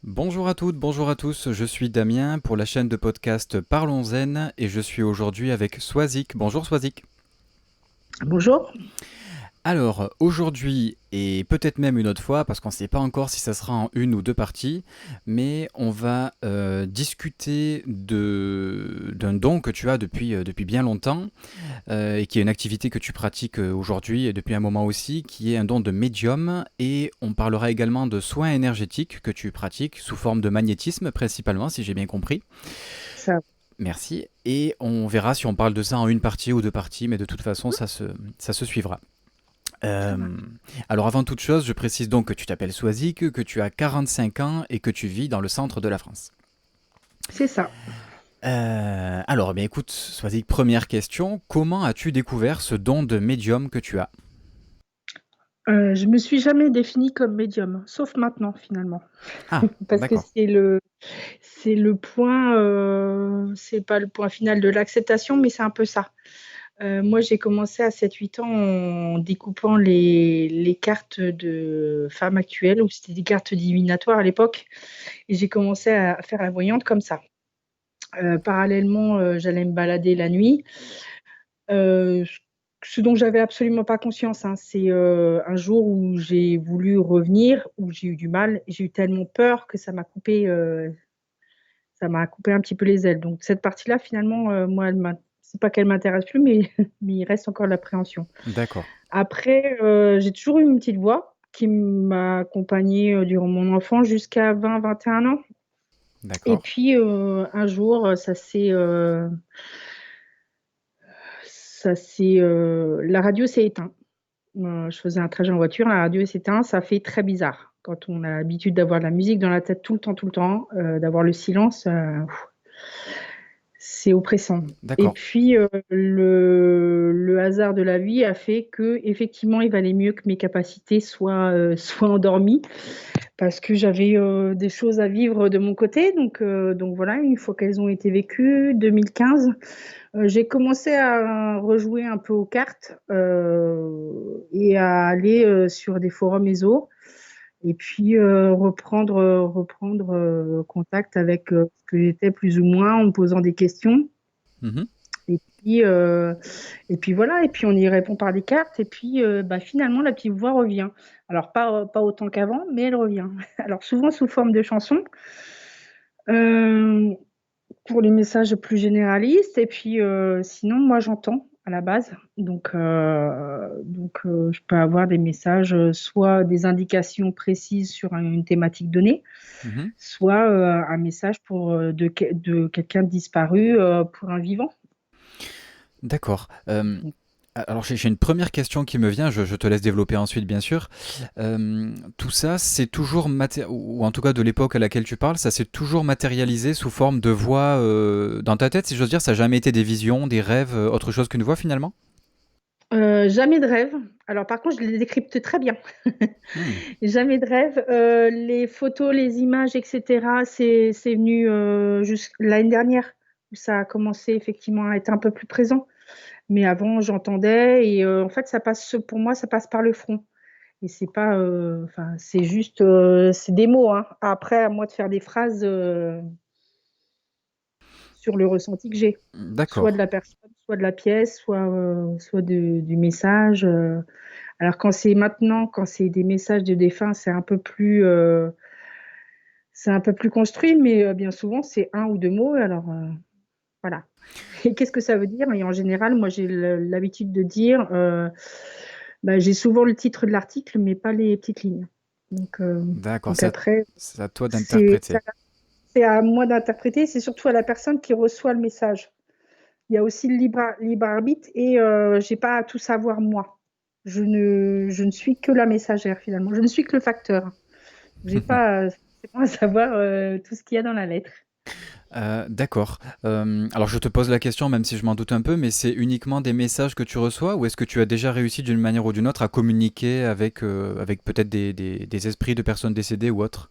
Bonjour à toutes, bonjour à tous, je suis Damien pour la chaîne de podcast Parlons Zen et je suis aujourd'hui avec Swazik. Bonjour Swazik. Bonjour. Alors aujourd'hui et peut-être même une autre fois, parce qu'on ne sait pas encore si ça sera en une ou deux parties, mais on va discuter d'un don que tu as depuis bien longtemps et qui est une activité que tu pratiques aujourd'hui et depuis un moment aussi, qui est un don de médium et on parlera également de soins énergétiques que tu pratiques sous forme de magnétisme principalement si j'ai bien compris. Ça, Merci. Et on verra si on parle de ça en une partie ou deux parties, mais de toute façon, ça se suivra. ça Euh, marche. alors avant toute chose, je précise donc que tu t'appelles Swazik, que tu as 45 ans et que tu vis dans le centre de la France. C'est ça. Alors, eh bien, écoute, Swazik, première question. Comment as-tu découvert ce don de médium que tu as? Je me suis jamais définie comme médium, sauf maintenant finalement, Ah, parce que d'accord. c'est le point, c'est pas le point final de l'acceptation, mais c'est un peu ça. Moi, j'ai commencé à 7-8 ans en découpant les cartes de femmes actuelles, où c'était des cartes divinatoires à l'époque, et j'ai commencé à faire la voyante comme ça. Parallèlement, j'allais me balader la nuit. Heu, ce dont j'avais absolument pas conscience, hein, c'est, un jour où j'ai voulu revenir, où j'ai eu du mal. J'ai eu tellement peur que ça m'a coupé un petit peu les ailes. Donc cette partie-là, finalement, moi, c'est pas qu'elle m'intéresse plus, mais mais il reste encore de l'appréhension. D'accord. Après, j'ai toujours eu une petite voix qui m'a accompagnée, durant mon enfance jusqu'à 20-21 ans. Et D'accord. puis, un jour, la radio s'est éteinte. Je faisais un trajet en voiture, la radio s'est éteinte, ça fait très bizarre. Quand on a l'habitude d'avoir de la musique dans la tête tout le temps, d'avoir le silence, c'est oppressant. Et D'accord. puis, le hasard de la vie a fait que effectivement, il valait mieux que mes capacités soient, soient endormies parce que j'avais, des choses à vivre de mon côté. Donc voilà, une fois qu'elles ont été vécues, 2015, j'ai commencé à rejouer un peu aux cartes, et à aller, sur des forums ESO et puis, reprendre, contact avec, ce que j'étais plus ou moins en me posant des questions Mhm. et puis, voilà et puis on y répond par des cartes et puis, bah, finalement la petite voix revient. Alors pas autant qu'avant, mais elle revient. Alors souvent sous forme de chansons, hem pour les messages plus généralistes et puis, sinon moi j'entends à la base je peux avoir des messages, soit des indications précises sur une thématique donnée, Mhm. soit, un message de quelqu'un de disparu, pour un vivant. D'accord. Alors j'ai une première question qui me vient, je te laisse développer ensuite bien sûr. Tout ça, c'est toujours ou en tout cas de l'époque à laquelle tu parles, ça s'est toujours matérialisé sous forme de voix dans ta tête, si j'ose dire, ça n'a jamais été des visions, des rêves, autre chose qu'une voix finalement? Jamais de rêve. Alors par contre je les décrypte très bien. Hmm. Jamais de rêve, les photos, les images et cetera, c'est venu, jusq l'année dernière où ça a commencé effectivement à être un peu plus présent. Mais avant, j'entendais et en fait, pour moi, ça passe par le front et c'est pas, enfin, c'est juste, c'est des mots, hein. Après, à moi de faire des phrases, sur le ressenti que j'ai, soit de D'accord. la personne, soit de la pièce, soit du message, alors quand c'est des messages de défunts, c'est un peu plus construit, mais bien souvent, c'est un ou 2 mots alors, voilà. Et qu'est-ce que ça veut dire? Et en général, moi, j'ai l'habitude de dire, bah, j'ai souvent le titre de l'article, mais pas les petites lignes. Donc, heu, D'accord, donc après, c'est à toi c'est d'interpréter. c'est à moi d'interpréter, c'est surtout à la personne qui reçoit le message. Il y a aussi le libre arbitre et j'ai pas à tout savoir moi. Je ne suis que la messagère finalement. Je ne suis que le facteur. J'ai pas, forcément à savoir, tout ce qu'il y a dans la lettre. D'accord. Alors je te pose la question, même si je m'en doute un peu, mais c'est uniquement des messages que tu reçois ou est-ce que tu as déjà réussi d'une manière ou d'une autre à communiquer avec peut-être des esprits de personnes décédées ou autres?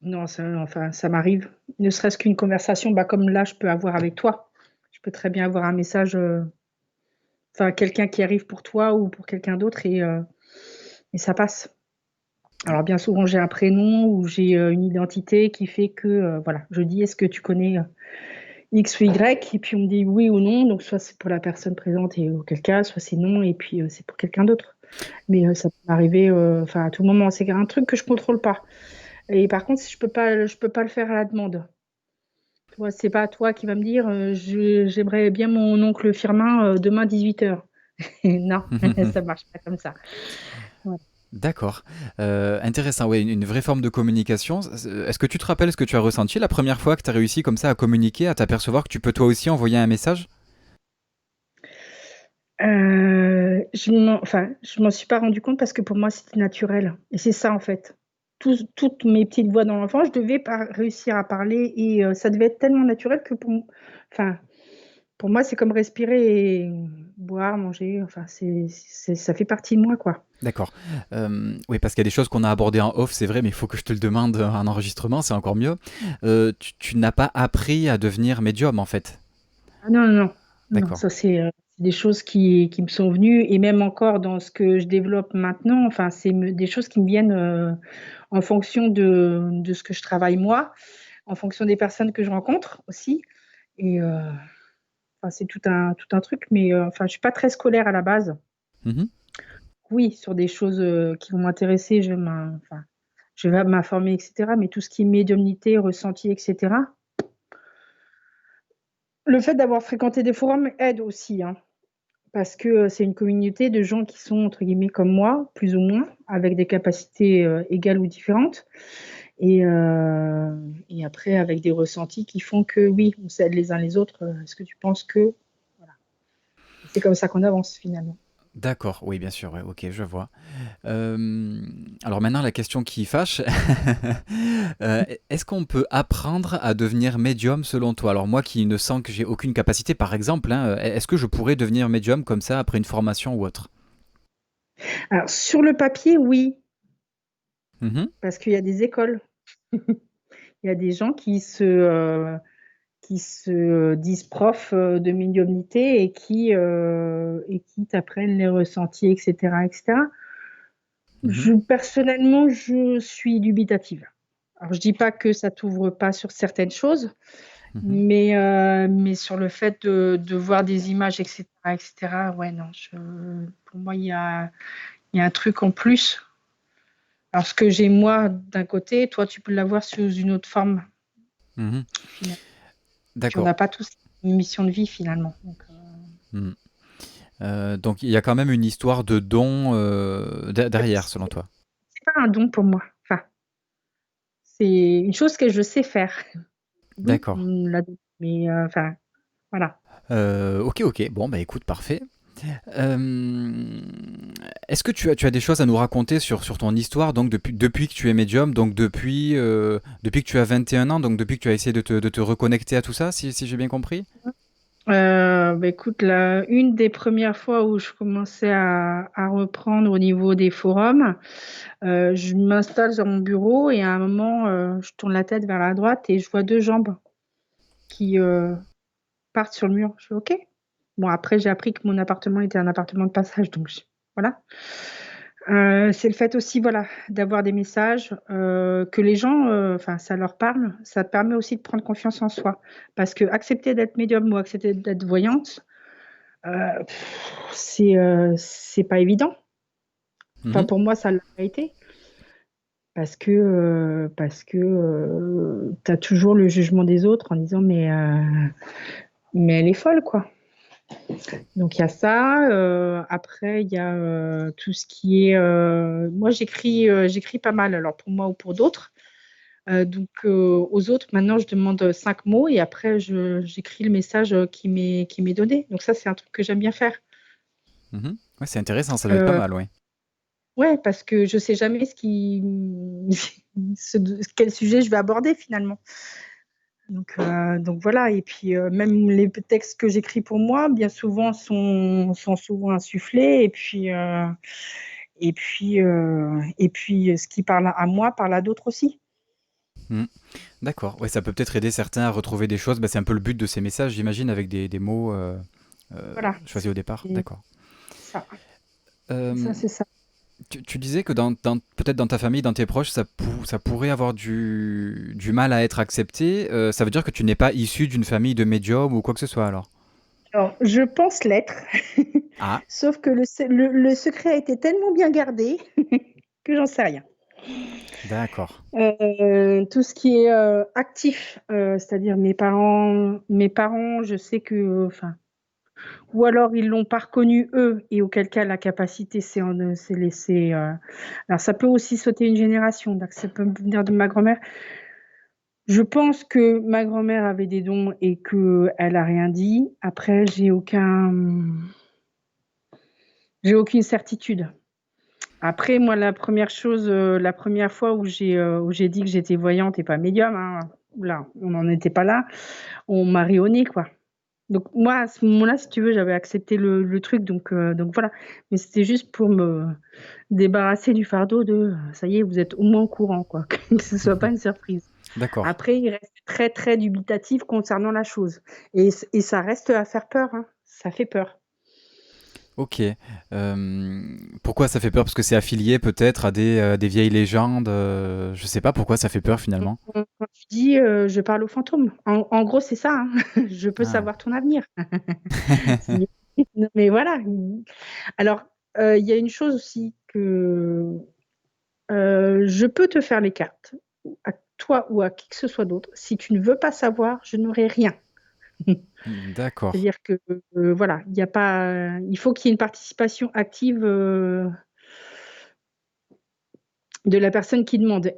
Non, ça m'arrive. Ne serait-ce qu'une conversation, bah, comme là, je peux avoir avec toi. Je peux très bien avoir un message, enfin quelqu'un qui arrive pour toi ou pour quelqu'un d'autre et ça passe. Alors bien souvent j'ai un prénom ou j'ai une identité qui fait que voilà, je dis est-ce que tu connais X ou Y et puis on me dit oui ou non, donc soit c'est pour la personne présente et auquel cas, soit c'est non et puis c'est pour quelqu'un d'autre. Mais ça peut m'arriver enfin à tout moment, c'est un truc que je contrôle pas. Et par contre, si je peux pas le faire à la demande. Toi, c'est pas toi qui va me dire j'aimerais bien mon oncle Firmin demain 18h. Non, ça marche pas comme ça. Ouais. D'accord. Intéressant, oui, une vraie forme de communication. Est-ce que tu te rappelles ce que tu as ressenti la première fois que tu as réussi comme ça à communiquer, à t'apercevoir que tu peux toi aussi envoyer un message? Je m'en suis pas rendu compte parce que pour moi, c'était naturel. Et c'est ça, en fait. Toutes mes petites voix dans l'enfant, je devais pas réussir à parler et ça devait être tellement naturel que enfin, pour moi, c'est comme respirer et boire, manger. Enfin, ça fait partie de moi, quoi. D'accord. Oui, parce qu'il y a des choses qu'on a abordées en off, c'est vrai, mais il faut que je te le demande en enregistrement, c'est encore mieux. Tu n'as pas appris à devenir médium, en fait. Ah non, non, non. Non, D'accord. ça, c'est des choses qui me sont venues et même encore dans ce que je développe maintenant, enfin, des choses qui me viennent en fonction de ce que je travaille moi, en fonction des personnes que je rencontre aussi. Et enfin, c'est tout un truc, mais enfin, je suis pas très scolaire à la base. Mhm. Oui, sur des choses qui vont m'intéresser, enfin, je vais m'informer, etc. Mais tout ce qui est médiumnité, ressenti, etc. Le fait d'avoir fréquenté des forums aide aussi, hein, parce que c'est une communauté de gens qui sont, entre guillemets, comme moi, plus ou moins, avec des capacités égales ou différentes. Et après, avec des ressentis qui font que oui, on s'aide les uns les autres. Est-ce que tu penses que. Voilà. C'est comme ça qu'on avance finalement. D'accord, oui, bien sûr, ouais, ok, je vois. Alors maintenant, la question qui fâche, est-ce qu'on peut apprendre à devenir médium selon toi? Alors moi qui ne sens que j'ai aucune capacité, par exemple, hein, est-ce que je pourrais devenir médium comme ça après une formation ou autre? Alors, sur le papier, oui, Mhm, parce qu'il y a des écoles. Il y a des gens qui se disent profs de médiumnité et qui t'apprennent les ressentis, etc., etc. mhm, Personnellement, je suis dubitative. Alors, je dis pas que ça t'ouvre pas sur certaines choses, mhm. mais sur le fait de voir des images, etc., etc., ouais, non, pour moi, il y a un truc en plus. Alors, ce que j'ai moi d'un côté, toi, tu peux l'avoir sous une autre forme, Mhm. finalement. Puis, on D'accord. n'a pas tous une mission de vie, finalement. Donc, Mhm. Donc il y a quand même une histoire de don derrière, selon toi. c'est pas un don pour moi. Enfin, c'est une chose que je sais faire. Don, on D'accord. me l'a donné. Mais, enfin, voilà. Ok, ok. Bon, bah écoute, parfait. Euh, Est-ce que tu as des choses à nous raconter sur ton histoire, donc depuis que tu es médium, donc depuis que tu as 21 ans, donc depuis que tu as essayé de te reconnecter à tout ça, si j'ai bien compris? Bah, écoute, une des premières fois où je commençais à reprendre au niveau des forums, je m'installe sur mon bureau et à un moment, je tourne la tête vers la droite et je vois deux jambes qui partent sur le mur. Je fais OK. Bon, après, j'ai appris que mon appartement était un appartement de passage, donc voilà. C'est le fait aussi, voilà, d'avoir des messages que les gens, enfin, ça leur parle. Ça te permet aussi de prendre confiance en soi. Parce que accepter d'être médium ou accepter d'être voyante, c'est pas évident. Enfin, Mhm. pour moi, ça l'a pas été. Parce que tu as toujours le jugement des autres en disant mais elle est folle, quoi. Donc il y a ça. Après, il y a tout ce qui est. Moi, j'écris pas mal, alors pour moi ou pour d'autres. Donc aux autres, maintenant, je demande 5 mots et après, j'écris le message qui m'est donné. Donc ça, c'est un truc que j'aime bien faire. Mhm. Ouais, c'est intéressant, ça doit être pas Euh, mal, ouais. ouais, parce que je sais jamais quel sujet je vais aborder finalement. Donc voilà, et puis même les textes que j'écris pour moi, bien souvent, sont souvent insufflés, et puis ce qui parle à moi parle à d'autres aussi. Mhm. D'accord. Ouais, ça peut peut-être aider certains à retrouver des choses. Bah, c'est un peu le but de ces messages, j'imagine, avec des mots Voilà, choisis au départ. c'est D'accord. ça. Euh, C'est ça. Tu disais que peut-être dans ta famille, dans tes proches, ça pourrait avoir du mal à être accepté. Ça veut dire que tu n'es pas issu d'une famille de médiums ou quoi que ce soit alors? Alors, je pense l'être, Ah, sauf que le secret a été tellement bien gardé que j'en sais rien. d'accord. Tout ce qui est actif, c'est-à-dire mes parents, je sais que, enfin, ou alors ils l'ont pas reconnu eux, et auquel cas la capacité s'est laissée. Alors ça peut aussi sauter une génération, donc ça peut venir de ma grand-mère. Je pense que ma grand-mère avait des dons et qu'elle a rien dit. Après, j'ai aucune certitude. Après, moi, la première fois où j'ai dit que j'étais voyante et pas médium, hein, là, on n'en était pas là, on m'a ri au nez, quoi. Donc moi, à ce moment-là, si tu veux, j'avais accepté le truc, donc voilà. Mais c'était juste pour me débarrasser du fardeau de, ça y est, vous êtes au moins au courant, quoi, que ce soit pas une surprise. D'accord. Après, il reste très, très dubitatif concernant la chose. Et ça reste à faire peur, hein. Ça fait peur. Ok. Pourquoi ça fait peur? Parce que c'est affilié peut-être à des vieilles légendes. Je sais pas pourquoi ça fait peur finalement. Quand tu dis, je parle aux fantômes, en gros, c'est ça, hein. Je peux Ah. savoir ton avenir. C'est- Non, mais voilà. Alors, il y a une chose aussi que je peux te faire les cartes, à toi ou à qui que ce soit d'autre. Si tu ne veux pas savoir, je n'aurai rien. D'accord. C'est-à-dire que voilà, il y a pas, il faut qu'il y ait une participation active de la personne qui demande.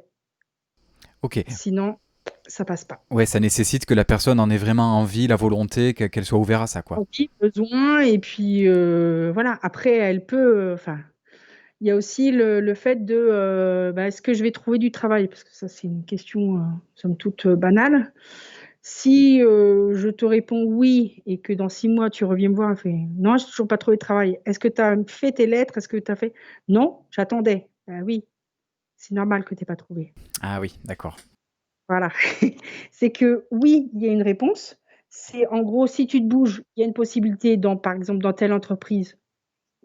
Ok. Sinon, ça passe pas. Ouais, ça nécessite que la personne en ait vraiment envie, la volonté, qu'elle soit ouverte à ça, quoi. Envie, besoin, et puis voilà. Après, elle peut. Enfin, il y a aussi le fait de bah, est-ce que je vais trouver du travail? Parce que ça, c'est une question, somme toute, banale. Si je te réponds oui et que dans 6 mois, tu reviens me voir et fais non, j'ai toujours pas trouvé de travail. Est-ce que tu as fait tes lettres? Est-ce que tu as fait non, j'attendais. Ben oui, c'est normal que tu n'aies pas trouvé. Ah oui, d'accord. Voilà. C'est que oui, il y a une réponse. C'est en gros, si tu te bouges, il y a une possibilité, par exemple, dans telle entreprise,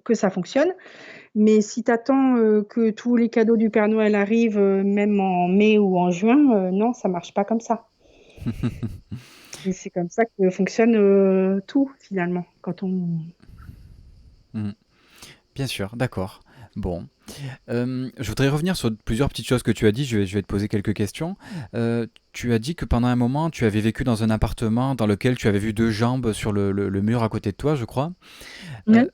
que ça fonctionne. Mais si tu attends que tous les cadeaux du Père Noël arrivent, même en mai ou en juin, non, ça marche pas comme ça. Et c'est comme ça que fonctionne tout, finalement, quand on... Hmm. Bien sûr, d'accord. Bon. Je voudrais revenir sur plusieurs petites choses que tu as dit. Je vais te poser quelques questions. Tu as dit que pendant un moment, tu avais vécu dans un appartement dans lequel tu avais vu deux jambes sur le mur à côté de toi, je crois. Ouais.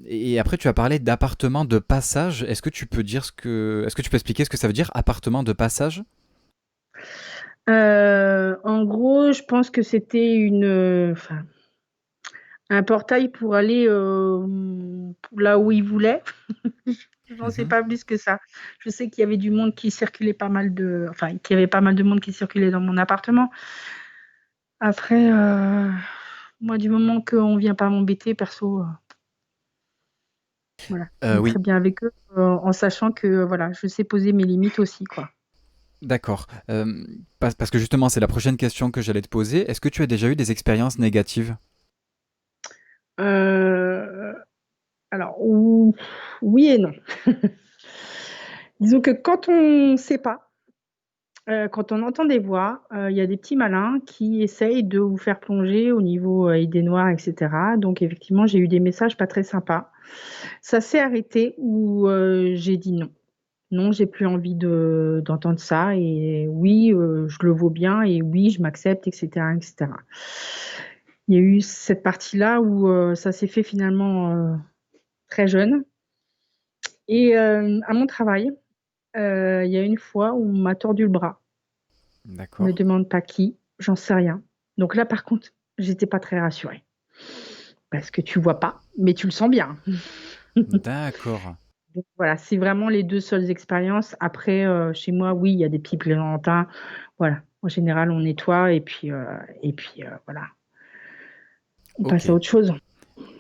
Et après, tu as parlé d'appartement de passage. Est-ce que tu peux expliquer ce que ça veut dire, appartement de passage? En gros, je pense que c'était enfin, un portail pour aller là où il voulait. J'en sais Mhm. pas plus que ça. Je sais qu'il y avait du monde qui circulait enfin, qu'il y avait pas mal de monde qui circulait dans mon appartement. Après, moi, du moment qu'on vient pas m'embêter, perso, voilà, je vis Oui, très bien avec eux, en sachant que voilà, je sais poser mes limites aussi, quoi. d'accord. Parce que justement, c'est la prochaine question que j'allais te poser. Est-ce que tu as déjà eu des expériences négatives? Euh, alors, oui et non. Disons que quand on ne sait pas, quand on entend des voix, il y a des petits malins qui essayent de vous faire plonger au niveau idées noires, etc. Donc, effectivement, j'ai eu des messages pas très sympas. Ça s'est arrêté où j'ai dit non. Non, j'ai plus envie d'entendre ça. Et oui, je le vaux bien. Et oui, je m'accepte, etc., etc. Il y a eu cette partie-là où ça s'est fait finalement très jeune. Et à mon travail, il y a une fois où on m'a tordu le bras. Me D'accord. demande pas qui, j'en sais rien. Donc là, par contre, j'étais pas très rassurée. Parce que tu vois pas, mais tu le sens bien. D'accord. Donc voilà, c'est vraiment les deux seules expériences. Après, chez moi, oui, il y a des petits plaisantins. Voilà. En général, on nettoie et puis voilà, on Ok. passe à autre chose.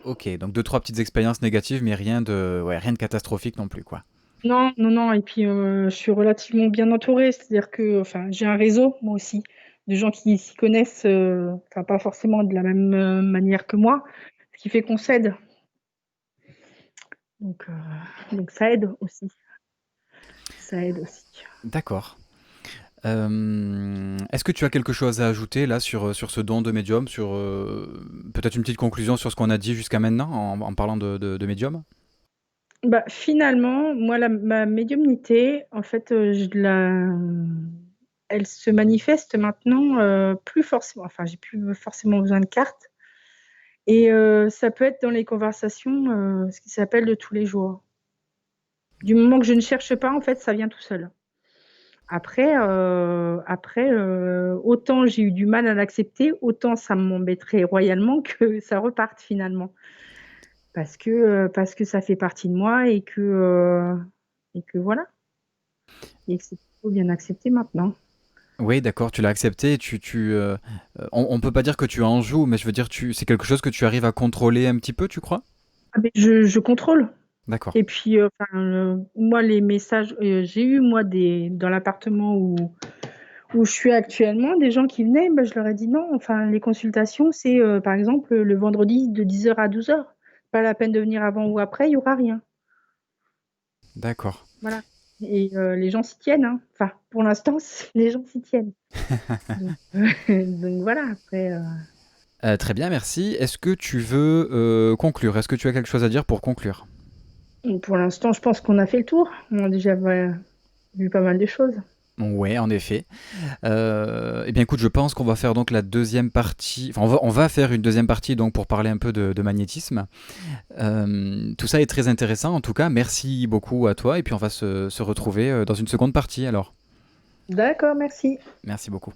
Ok. Donc deux, trois petites expériences négatives, mais rien de catastrophique non plus, quoi. Non, non, non. Et puis, je suis relativement bien entourée. C'est-à-dire que, enfin, j'ai un réseau, moi aussi, de gens qui s'y connaissent, enfin, pas forcément de la même manière que moi, ce qui fait qu'on s'aide. Donc, donc ça aide aussi. Ça aide aussi. D'accord. Est-ce que tu as quelque chose à ajouter là sur ce don de médium, sur peut-être une petite conclusion sur ce qu'on a dit jusqu'à maintenant en parlant de médium? Bah, finalement, moi, ma médiumnité, en fait, elle se manifeste maintenant plus forcément. Enfin, j'ai plus forcément besoin de cartes. Et ça peut être dans les conversations, ce qui s'appelle de tous les jours. Du moment que je ne cherche pas, en fait, ça vient tout seul. Après, autant j'ai eu du mal à l'accepter, autant ça m'embêterait royalement que ça reparte finalement. Parce que ça fait partie de moi et que voilà, et que c'est plutôt bien accepté maintenant. Oui, d'accord, tu l'as accepté. On peut pas dire que tu en joues, mais je veux dire, c'est quelque chose que tu arrives à contrôler un petit peu, tu crois? Ah mais je contrôle. D'accord. Et puis, enfin, moi, les messages, j'ai eu, moi, dans l'appartement où je suis actuellement, des gens qui venaient, bah, je leur ai dit non. Enfin, les consultations, c'est par exemple le vendredi de 10h à 12h. Pas la peine de venir avant ou après, il n'y aura rien. D'accord. Voilà. Et les gens s'y tiennent, hein. Enfin, pour l'instant, les gens s'y tiennent. Donc, donc voilà, après. Très bien, merci. Est-ce que tu veux conclure? Est-ce que tu as quelque chose à dire pour conclure? Pour l'instant, je pense qu'on a fait le tour. On a déjà vu pas mal de choses. Ouais, en effet. Eh bien, écoute, je pense qu'on va faire donc la deuxième partie. Enfin, on va faire une deuxième partie donc pour parler un peu de magnétisme. Tout ça est très intéressant. En tout cas, merci beaucoup à toi. Et puis, on va se retrouver dans une seconde partie alors. D'accord, merci. Merci beaucoup.